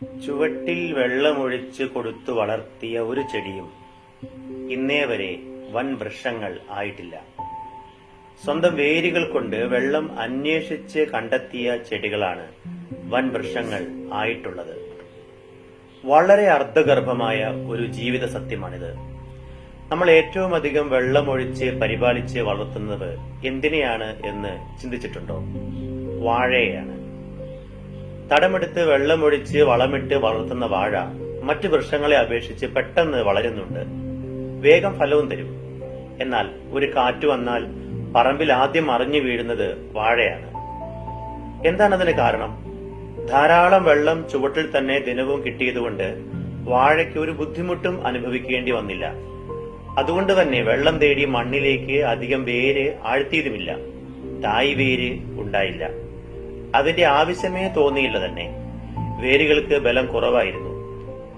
ചുവട്ടിൽ വെള്ളമൊഴിച്ച് കൊടുത്തു വളർത്തിയ ഒരു ചെടിയും ഇന്നേ വരെ വൻ വൃക്ഷങ്ങൾ ആയിട്ടില്ല. സ്വന്തം വേരുകൾ കൊണ്ട് വെള്ളം അന്വേഷിച്ച് കണ്ടെത്തിയ ചെടികളാണ് വൻ വൃക്ഷങ്ങൾ ആയിട്ടുള്ളത്. വളരെ അർത്ഥഗർഭമായ ഒരു ജീവിത സത്യമാണിത്. നമ്മൾ ഏറ്റവും അധികം വെള്ളമൊഴിച്ച് പരിപാലിച്ച് വളർത്തുന്നത് എന്തിനെയാണ് എന്ന് ചിന്തിച്ചിട്ടുണ്ടോ? വാഴയെയാണ്. തടമെടുത്ത് വെള്ളമൊഴിച്ച് വളമിട്ട് വളർത്തുന്ന വാഴ മറ്റു വൃക്ഷങ്ങളെ അപേക്ഷിച്ച് പെട്ടെന്ന് വളരുന്നുണ്ട്, വേഗം ഫലവും തരും. എന്നാൽ ഒരു കാറ്റ് വന്നാൽ പറമ്പിൽ ആദ്യം മറിഞ്ഞു വീഴുന്നത് വാഴയാണ്. എന്താണതിന് കാരണം? ധാരാളം വെള്ളം ചുവട്ടിൽ തന്നെ ദിനവും കിട്ടിയതുകൊണ്ട് വാഴയ്ക്ക് ഒരു ബുദ്ധിമുട്ടും അനുഭവിക്കേണ്ടി വന്നില്ല. അതുകൊണ്ട് തന്നെ വെള്ളം തേടി മണ്ണിലേക്ക് അധികം വേര് ആഴ്ത്തിയതുമില്ല, തായ് വേര് ഉണ്ടായില്ല. അതിന്റെ ആവശ്യമേ തോന്നിയില്ല തന്നെ. വേരുകൾക്ക് ബലം കുറവായിരുന്നു.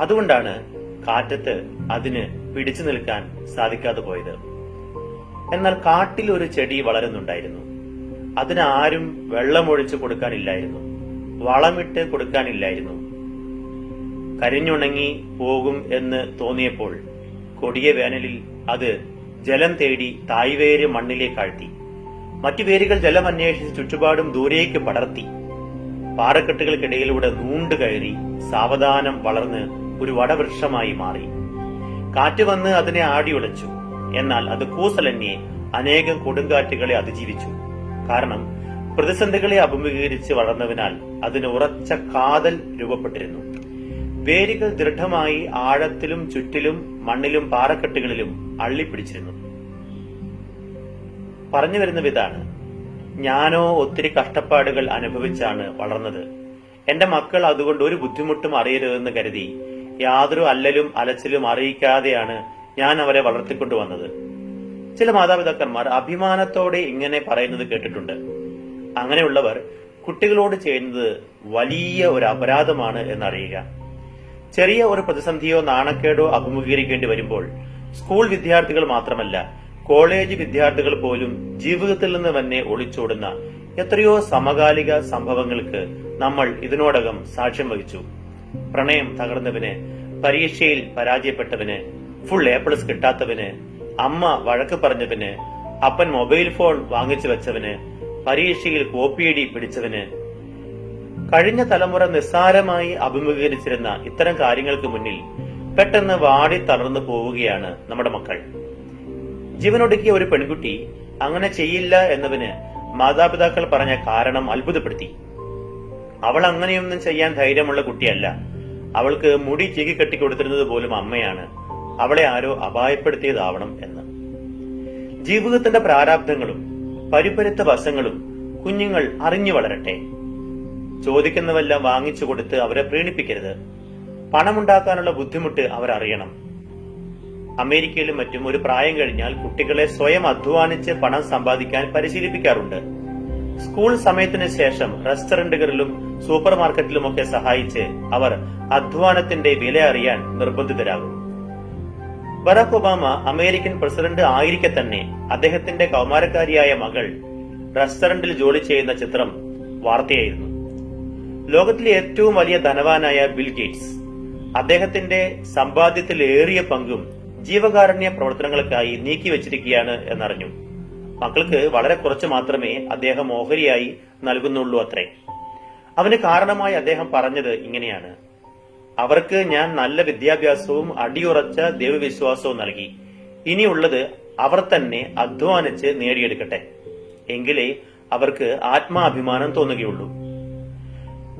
അതുകൊണ്ടാണ് കാറ്റത്ത് അതിന് പിടിച്ചു നിൽക്കാൻ സാധിക്കാതെ പോയത്. എന്നാൽ കാട്ടിൽ ഒരു ചെടി വളരുന്നുണ്ടായിരുന്നു. അതിന് ആരും വെള്ളമൊഴിച്ചു കൊടുക്കാനില്ലായിരുന്നു, വളമിട്ട് കൊടുക്കാനില്ലായിരുന്നു. കരിഞ്ഞുണങ്ങി പോകും എന്ന് തോന്നിയപ്പോൾ കൊടിയ വേനലിൽ അത് ജലം തേടി തായ്വേര് മണ്ണിലേക്ക് ആഴ്ത്തി. മറ്റു വേരുകൾ ജലം അന്വേഷിച്ച് ചുറ്റുപാടും ദൂരേക്ക് പടർത്തി. പാറക്കെട്ടുകൾക്കിടയിലൂടെ നൂണ്ടു കയറി സാവധാനം വളർന്ന് ഒരു വടവൃക്ഷമായി മാറി. കാറ്റ് വന്ന് അതിനെ ആടിയുലച്ചു. എന്നാൽ അത് കൂസലന്യെ അനേകം കൊടുങ്കാറ്റുകളെ അതിജീവിച്ചു. കാരണം പ്രതിസന്ധികളെ അഭിമുഖീകരിച്ച് വളർന്നതിനാൽ അതിന് ഉറച്ച കാതൽ രൂപപ്പെട്ടിരുന്നു. വേരുകൾ ദൃഢമായി ആഴത്തിലും ചുറ്റിലും മണ്ണിലും പാറക്കെട്ടുകളിലും അള്ളിപ്പിടിച്ചിരുന്നു. പറഞ്ഞു വരുന്നത് ഇതാണ്: ഞാനോ ഒത്തിരി കഷ്ടപ്പാടുകൾ അനുഭവിച്ചാണ് വളർന്നത്. എന്റെ മക്കൾ അതുകൊണ്ട് ഒരു ബുദ്ധിമുട്ടും അറിയരുതെന്ന് കരുതി യാതൊരു അല്ലലും അലച്ചിലും അറിയിക്കാതെയാണ് ഞാൻ അവരെ വളർത്തിക്കൊണ്ടുവന്നത്. ചില മാതാപിതാക്കന്മാർ അഭിമാനത്തോടെ ഇങ്ങനെ പറയുന്നത് കേട്ടിട്ടുണ്ട്. അങ്ങനെയുള്ളവർ കുട്ടികളോട് ചെയ്യുന്നത് വലിയ ഒരു അപരാധമാണ് എന്നറിയുക. ചെറിയ ഒരു പ്രതിസന്ധിയോ നാണക്കേടോ അഭിമുഖീകരിക്കേണ്ടി വരുമ്പോൾ സ്കൂൾ വിദ്യാർത്ഥികൾ മാത്രമല്ല, കോളേജ് വിദ്യാർത്ഥികൾ പോലും ജീവിതത്തിൽ നിന്ന് തന്നെ ഒളിച്ചോടുന്ന എത്രയോ സമകാലിക സംഭവങ്ങൾക്ക് നമ്മൾ ഇതിനോടകം സാക്ഷ്യം വഹിച്ചു. പ്രണയം തകർന്നവന്, പരീക്ഷയിൽ പരാജയപ്പെട്ടവന്, ഫുൾ A+ കിട്ടാത്തവന്, അമ്മ വഴക്ക് പറഞ്ഞവന്, അപ്പൻ മൊബൈൽ ഫോൺ വാങ്ങിച്ചു വെച്ചവന്, പരീക്ഷയിൽ കോപ്പിയടി പിടിച്ചവന്. കഴിഞ്ഞ തലമുറ നിസ്സാരമായി അഭിമുഖീകരിച്ചിരുന്ന ഇത്തരം കാര്യങ്ങൾക്ക് മുന്നിൽ പെട്ടെന്ന് വാടി തളർന്നു പോവുകയാണ് നമ്മുടെ മക്കൾ. ജീവനൊടുക്കിയ ഒരു പെൺകുട്ടി അങ്ങനെ ചെയ്യില്ല എന്നവന് മാതാപിതാക്കൾ പറഞ്ഞ കാരണം അത്ഭുതപ്പെടുത്തി. അവൾ അങ്ങനെയൊന്നും ചെയ്യാൻ ധൈര്യമുള്ള കുട്ടിയല്ല. അവൾക്ക് മുടി ചീകി കെട്ടിക്കൊടുത്തിരുന്നത് പോലും അമ്മയാണ്. അവളെ ആരോ അപായപ്പെടുത്തിയതാവണം എന്ന്. ജീവിതത്തിന്റെ പ്രാരാബ്ധങ്ങളും പരിപരുത്ത വശങ്ങളും കുഞ്ഞുങ്ങൾ അറിഞ്ഞു വളരട്ടെ. ചോദിക്കുന്നവെല്ലാം വാങ്ങിച്ചു കൊടുത്ത് അവരെ പ്രീണിപ്പിക്കരുത്. പണമുണ്ടാക്കാനുള്ള ബുദ്ധിമുട്ട് അവരറിയണം. അമേരിക്കയിലും മറ്റും ഒരു പ്രായം കഴിഞ്ഞാൽ കുട്ടികളെ സ്വയം അധ്വാനിച്ച് പണം സമ്പാദിക്കാൻ പരിശീലിപ്പിക്കാറുണ്ട്. സ്കൂൾ സമയത്തിന് ശേഷം റെസ്റ്റോറന്റുകളിലും സൂപ്പർ മാർക്കറ്റിലുമൊക്കെ സഹായിച്ച് അവർ അധ്വാനത്തിന്റെ വില അറിയാൻ നിർബന്ധിതരാകും. ബറാക് ഒബാമ അമേരിക്കൻ പ്രസിഡന്റ് ആയിരിക്കെ തന്നെ അദ്ദേഹത്തിന്റെ കൗമാരക്കാരിയായ മകൾ റെസ്റ്റോറന്റിൽ ജോലി ചെയ്യുന്ന ചിത്രം വാർത്തയായിരുന്നു. ലോകത്തിലെ ഏറ്റവും വലിയ ധനവാനായ ബിൽ ഗേറ്റ്സ് അദ്ദേഹത്തിന്റെ സമ്പാദ്യത്തിൽ ഏറിയ പങ്കും ജീവകാരുണ്യ പ്രവർത്തനങ്ങൾക്കായി നീക്കിവച്ചിരിക്കുകയാണ് എന്നറിഞ്ഞു. മക്കൾക്ക് വളരെ കുറച്ച് മാത്രമേ അദ്ദേഹം ഓഹരിയായി നൽകുന്നുള്ളൂ അത്രേ. അവന് കാരണമായി അദ്ദേഹം പറഞ്ഞത് ഇങ്ങനെയാണ്: അവർക്ക് ഞാൻ നല്ല വിദ്യാഭ്യാസവും അടിയുറച്ച ദൈവവിശ്വാസവും നൽകി. ഇനിയുള്ളത് അവർ തന്നെ അധ്വാനിച്ച് നേടിയെടുക്കട്ടെ. എങ്കിലേ അവർക്ക് ആത്മാഭിമാനം തോന്നുകയുള്ളൂ.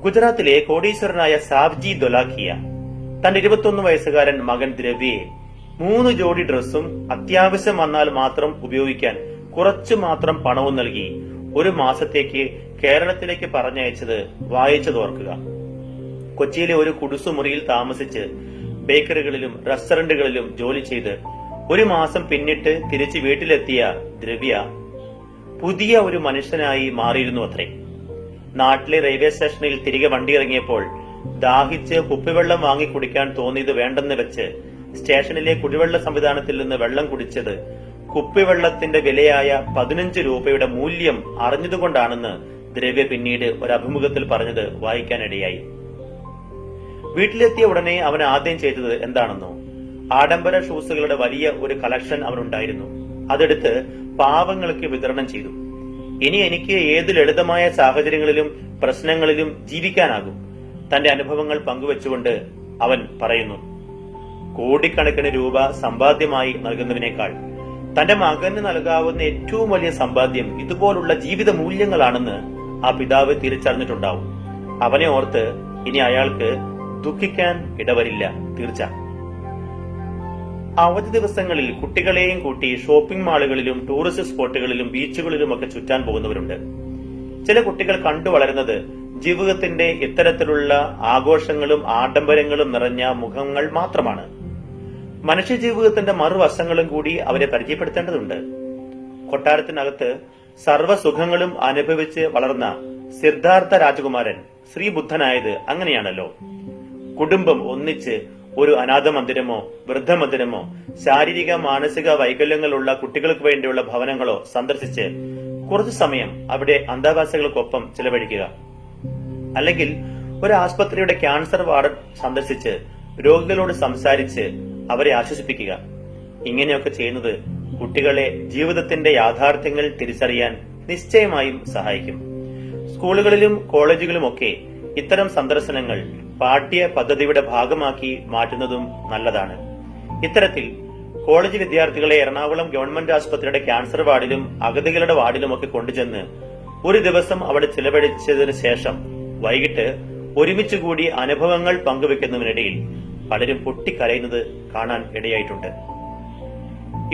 ഗുജറാത്തിലെ കോടീശ്വരനായ സാവ്ജി ദൊലാഖിയ തന്റെ 21 വയസ്സുകാരൻ മകൻ ദ്രവ്യയെ 3 ജോഡി ഡ്രസ്സും അത്യാവശ്യം വന്നാൽ മാത്രം ഉപയോഗിക്കാൻ കുറച്ചു മാത്രം പണവും നൽകി ഒരു മാസത്തേക്ക് കേരളത്തിലേക്ക് പറഞ്ഞയച്ചത് വായിച്ചതോർക്കുക. കൊച്ചിയിലെ ഒരു കുടുസുമുറിയിൽ താമസിച്ച് ബേക്കറികളിലും റെസ്റ്റോറന്റുകളിലും ജോലി ചെയ്ത് ഒരു മാസം പിന്നിട്ട് തിരിച്ച് വീട്ടിലെത്തിയ ദ്രവ്യ പുതിയ ഒരു മനുഷ്യനായി മാറിയിരുന്നു അത്രേ. നാട്ടിലെ റെയിൽവേ സ്റ്റേഷനിൽ തിരികെ വണ്ടിയിറങ്ങിയപ്പോൾ ദാഹിച്ച് കുപ്പിവെള്ളം വാങ്ങി കുടിക്കാൻ തോന്നിയത് വേണ്ടെന്ന് വെച്ച് സ്റ്റേഷനിലെ കുടിവെള്ള സംവിധാനത്തിൽ നിന്ന് വെള്ളം കുടിച്ചത് കുപ്പിവെള്ളത്തിന്റെ വിലയായ 15 രൂപയുടെ മൂല്യം അറിഞ്ഞതുകൊണ്ടാണെന്ന് ദ്രവ്യ പിന്നീട് ഒരു അഭിമുഖത്തിൽ പറഞ്ഞത് വായിക്കാനിടയായി. വീട്ടിലെത്തിയ ഉടനെ അവൻ ആദ്യം ചെയ്തത് എന്താണെന്നോ, ആഡംബര ഷൂസുകളുടെ വലിയ ഒരു കളക്ഷൻ അവനുണ്ടായിരുന്നു. അതെടുത്ത് പാവങ്ങൾക്ക് വിതരണം ചെയ്തു. ഇനി എനിക്ക് ഏത് ലളിതമായ സാഹചര്യങ്ങളിലും പ്രശ്നങ്ങളിലും ജീവിക്കാനാകും. തന്റെ അനുഭവങ്ങൾ പങ്കുവെച്ചുകൊണ്ട് അവൻ പറയുന്നു, കോടിക്കണക്കിന് രൂപ സമ്പാദ്യമായി നൽകുന്നതിനേക്കാൾ തന്റെ മകന് നൽകാവുന്ന ഏറ്റവും വലിയ സമ്പാദ്യം ഇതുപോലുള്ള ജീവിത മൂല്യങ്ങളാണെന്ന് ആ പിതാവ് തിരിച്ചറിഞ്ഞിട്ടുണ്ടാവും. അവനെ ഓർത്ത് ഇനി അയാൾക്ക് ദുഃഖിക്കാൻ ഇടവരില്ല. തീർച്ച. അവധി ദിവസങ്ങളിൽ കുട്ടികളെയും കൂട്ടി ഷോപ്പിംഗ് മാളുകളിലും ടൂറിസ്റ്റ് സ്പോട്ടുകളിലും ബീച്ചുകളിലും ഒക്കെ ചുറ്റാൻ പോകുന്നവരുണ്ട്. ചില കുട്ടികൾ കണ്ടു വളരുന്നത് ജീവിതത്തിന്റെ ഇത്തരത്തിലുള്ള ആഘോഷങ്ങളും ആഡംബരങ്ങളും നിറഞ്ഞ മുഖങ്ങൾ മാത്രമാണ്. മനുഷ്യ ജീവിതത്തിന്റെ മറുവശങ്ങളും കൂടി അവരെ പരിചയപ്പെടുത്തേണ്ടതുണ്ട്. കൊട്ടാരത്തിനകത്ത് സർവ്വസുഖങ്ങളും അനുഭവിച്ച് വളർന്ന സിദ്ധാർത്ഥ രാജകുമാരൻ ശ്രീബുദ്ധനായത് അങ്ങനെയാണല്ലോ. കുടുംബം ഒന്നിച്ച് ഒരു അനാഥ മന്ദിരമോ വൃദ്ധമന്ദിരമോ ശാരീരിക മാനസിക വൈകല്യങ്ങളുള്ള കുട്ടികൾക്ക് വേണ്ടിയുള്ള ഭവനങ്ങളോ സന്ദർശിച്ച് കുറച്ചു സമയം അവിടെ അന്തേവാസികൾക്കൊപ്പം ചിലവഴിക്കുക. അല്ലെങ്കിൽ ഒരു ആസ്പത്രിയുടെ ക്യാൻസർ വാർഡ് സന്ദർശിച്ച് രോഗികളോട് സംസാരിച്ച് അവരെ ആശ്വസിപ്പിക്കുക. ഇങ്ങനെയൊക്കെ ചെയ്യുന്നത് കുട്ടികളെ ജീവിതത്തിന്റെ യാഥാർത്ഥ്യങ്ങൾ തിരിച്ചറിയാൻ നിശ്ചയമായും സഹായിക്കും. സ്കൂളുകളിലും കോളേജുകളുമൊക്കെ ഇത്തരം സന്ദർശനങ്ങൾ പാഠ്യ പദ്ധതിയുടെ ഭാഗമാക്കി മാറ്റുന്നതും നല്ലതാണ്. ഇത്തരത്തിൽ കോളേജ് വിദ്യാർത്ഥികളെ എറണാകുളം ഗവൺമെന്റ് ആശുപത്രിയുടെ ക്യാൻസർ വാർഡിലും അഗതികളുടെ വാർഡിലുമൊക്കെ കൊണ്ടുചെന്ന് ഒരു ദിവസം അവിടെ ചിലവഴിച്ചതിന് ശേഷം വൈകിട്ട് ഒരുമിച്ചുകൂടി അനുഭവങ്ങൾ പങ്കുവെക്കുന്നതിനിടയിൽ പലരും പൊട്ടിക്കരയുന്നത് കാണാൻ ഇടയായിട്ടുണ്ട്.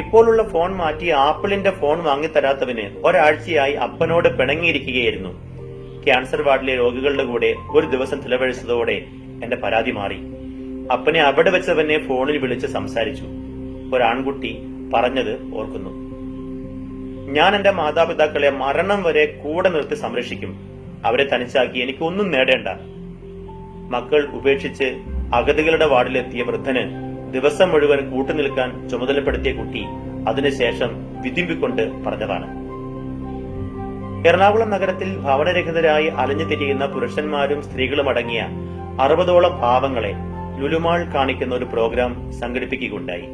ഇപ്പോഴുള്ള ഫോൺ മാറ്റി ആപ്പിളിന്റെ ഫോൺ വാങ്ങിത്തരാത്തവന് ഒരാഴ്ചയായി അപ്പനോട് പിണങ്ങിയിരിക്കുകയായിരുന്നു. ക്യാൻസർ വാർഡിലെ രോഗികളുടെ കൂടെ ഒരു ദിവസം ചിലവഴിച്ചതോടെ എന്റെ പരാതി മാറി. അപ്പനെ അവിടെ വെച്ചവനെ ഫോണിൽ വിളിച്ച് സംസാരിച്ചു. ഒരാൺകുട്ടി പറഞ്ഞത് ഓർക്കുന്നു, ഞാൻ എന്റെ മാതാപിതാക്കളെ മരണം വരെ കൂടെ നിർത്തി സംരക്ഷിക്കും. അവരെ തനിച്ചാക്കി എനിക്കൊന്നും നേടേണ്ട. മക്കൾ ഉപേക്ഷിച്ച് അഗതികളുടെ വാർഡിലെത്തിയ വൃദ്ധന് ദിവസം മുഴുവൻ കൂട്ടുനിൽക്കാൻ ചുമതലപ്പെടുത്തിയ കുട്ടി അതിനുശേഷം വിതുമ്പിക്കൊണ്ട് പറഞ്ഞതാണ്. എറണാകുളം നഗരത്തിൽ ഭവനരഹിതരായി അലഞ്ഞു തിരിയുന്ന പുരുഷന്മാരും സ്ത്രീകളും അടങ്ങിയ 60ഓളം പാവങ്ങളെ ലുലുമാൾ കാണിക്കുന്ന ഒരു പ്രോഗ്രാം സംഘടിപ്പിക്കുകയുണ്ടായി.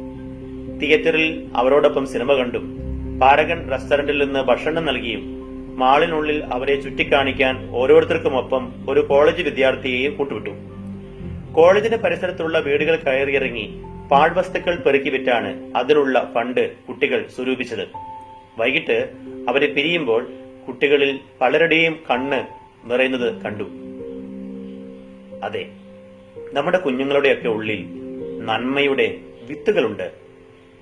തിയേറ്ററിൽ അവരോടൊപ്പം സിനിമ കണ്ടും പാരഗൺ റെസ്റ്റോറന്റിൽ നിന്ന് ഭക്ഷണം നൽകിയും മാളിനുള്ളിൽ അവരെ ചുറ്റിക്കാണിക്കാൻ ഓരോരുത്തർക്കുമൊപ്പം ഒരു കോളേജ് വിദ്യാർത്ഥിയെയും കൂട്ടുവിട്ടു. കോളേജിന്റെ പരിസരത്തുള്ള വീടുകൾ കയറിയിറങ്ങി പാഴ്വസ്തുക്കൾ പെറുക്കി വിറ്റാണ് അതിനുള്ള ഫണ്ട് കുട്ടികൾ സ്വരൂപിച്ചത്. വൈകിട്ട് അവരെ പിരിയുമ്പോൾ കുട്ടികളിൽ പലരുടെയും കണ്ണ് നിറയുന്നത് കണ്ടു. അതെ, നമ്മുടെ കുഞ്ഞുങ്ങളുടെയൊക്കെ ഉള്ളിൽ നന്മയുടെ വിത്തുകളുണ്ട്.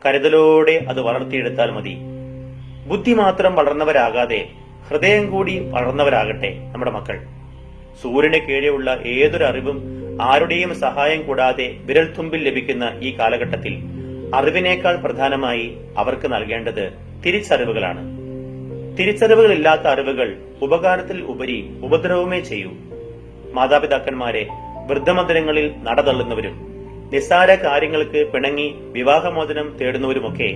കരുതലോടെ അത് വളർത്തിയെടുത്താൽ മതി. ബുദ്ധി മാത്രം വളർന്നവരാകാതെ ഹൃദയം കൂടി വളർന്നവരാകട്ടെ നമ്മുടെ മക്കൾ. സൂര്യന് കീഴെയുള്ള ഏതൊരു അറിവും ആരുടെയും സഹായം കൂടാതെ വിരൽത്തുമ്പിൽ ലഭിക്കുന്ന ഈ കാലഘട്ടത്തിൽ അറിവിനേക്കാൾ പ്രധാനമായി അവർക്ക് നൽകേണ്ടത് തിരിച്ചറിവുകളാണ്. തിരിച്ചറിവുകളില്ലാത്ത അറിവുകൾ ഉപകാരത്തിൽ ഉപരി ഉപദ്രവമേ ചെയ്യൂ. മാതാപിതാക്കന്മാരെ വൃദ്ധമന്ദിരങ്ങളിൽ നടതള്ളുന്നവരും നിസ്സാര കാര്യങ്ങൾക്ക് പിണങ്ങി വിവാഹമോചനം തേടുന്നവരുമൊക്കെ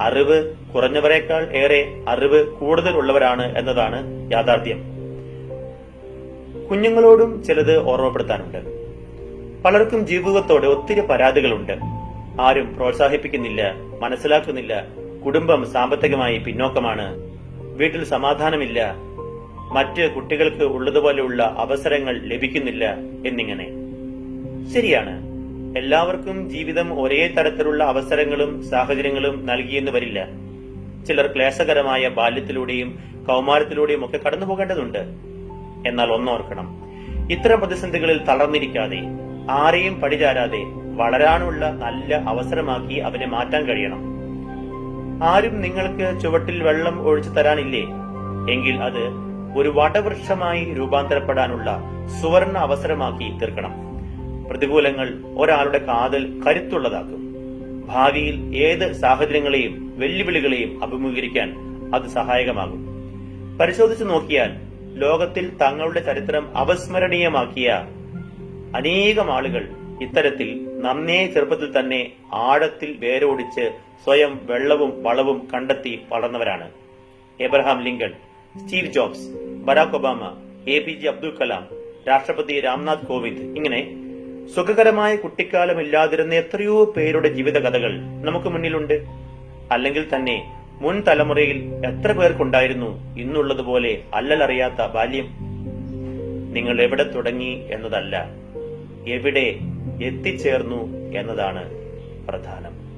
അറിവ് കുറഞ്ഞവരെക്കാൾ ഏറെ അറിവ് കൂടുതൽ ഉള്ളവരാണ് എന്നതാണ് യാഥാർത്ഥ്യം. കുഞ്ഞുങ്ങളോടും ചിലത് ഓർമ്മപ്പെടുത്താനുണ്ട്. പലർക്കും ജീവിതത്തോടെ ഒത്തിരി പരാതികളുണ്ട്. ആരും പ്രോത്സാഹിപ്പിക്കുന്നില്ല, മനസ്സിലാക്കുന്നില്ല. കുടുംബം സാമ്പത്തികമായി പിന്നോക്കമാണ്, വീട്ടിൽ സമാധാനമില്ല, മറ്റ് കുട്ടികൾക്ക് ഉള്ളതുപോലെയുള്ള അവസരങ്ങൾ ലഭിക്കുന്നില്ല എന്നിങ്ങനെ. ശരിയാണ്, എല്ലാവർക്കും ജീവിതം ഒരേ തരത്തിലുള്ള അവസരങ്ങളും സാഹചര്യങ്ങളും നൽകിയെന്ന് വരില്ല. ചിലർ ക്ലേശകരമായ ബാല്യത്തിലൂടെയും കൗമാരത്തിലൂടെയും ഒക്കെ കടന്നു പോകേണ്ടതുണ്ട്. എന്നാൽ ഒന്നോർക്കണം, ഇത്തരം പ്രതിസന്ധികളിൽ തളർന്നിരിക്കാതെ ആരെയും പടിചാരാതെ വളരാനുള്ള നല്ല അവസരമാക്കി അവനെ മാറ്റാൻ കഴിയണം. ആരും നിങ്ങൾക്ക് ചുവട്ടിൽ വെള്ളം ഒഴിച്ചു തരാനില്ലേ എങ്കിൽ അത് ഒരു വടവൃക്ഷമായി രൂപാന്തരപ്പെടാനുള്ള സുവർണ അവസരമാക്കി തീർക്കണം. പ്രതികൂലങ്ങൾ ഒരാളുടെ കാതൽ കരുത്തുള്ളതാക്കും. ഭാവിയിൽ ഏത് സാഹചര്യങ്ങളെയും വെല്ലുവിളികളെയും അഭിമുഖീകരിക്കാൻ അത് സഹായകമാകും. പരിശോധിച്ചു നോക്കിയാൽ ലോകത്തിൽ തങ്ങളുടെ ചരിത്രം അവിസ്മരണീയമാക്കിയ അനേകം ആളുകൾ ഇത്തരത്തിൽ നന്നേ ചെറുപ്പത്തിൽ തന്നെ ആഴത്തിൽ വേരോടിച്ച് സ്വയം വെള്ളവും വളവും കണ്ടെത്തി വളർന്നവരാണ്. Abraham Lincoln, Steve Jobs, Barack Obama, APJ Abdul Kalam, രാഷ്ട്രപതി രാംനാഥ് കോവിന്ദ്, ഇങ്ങനെ സുഖകരമായ കുട്ടിക്കാലം ഇല്ലാതിരുന്ന എത്രയോ പേരുടെ ജീവിതകഥകൾ നമുക്ക് മുന്നിലുണ്ട്. അല്ലെങ്കിൽ തന്നെ മുൻ തലമുറയിൽ എത്ര പേർക്കുണ്ടായിരുന്നു ഇന്നുള്ളതുപോലെ അല്ലലറിയാത്ത ബാല്യം? നിങ്ങൾ എവിടെ തുടങ്ങി എന്നതല്ല, എവിടെ എത്തിച്ചേർന്നു എന്നതാണ് പ്രധാനം.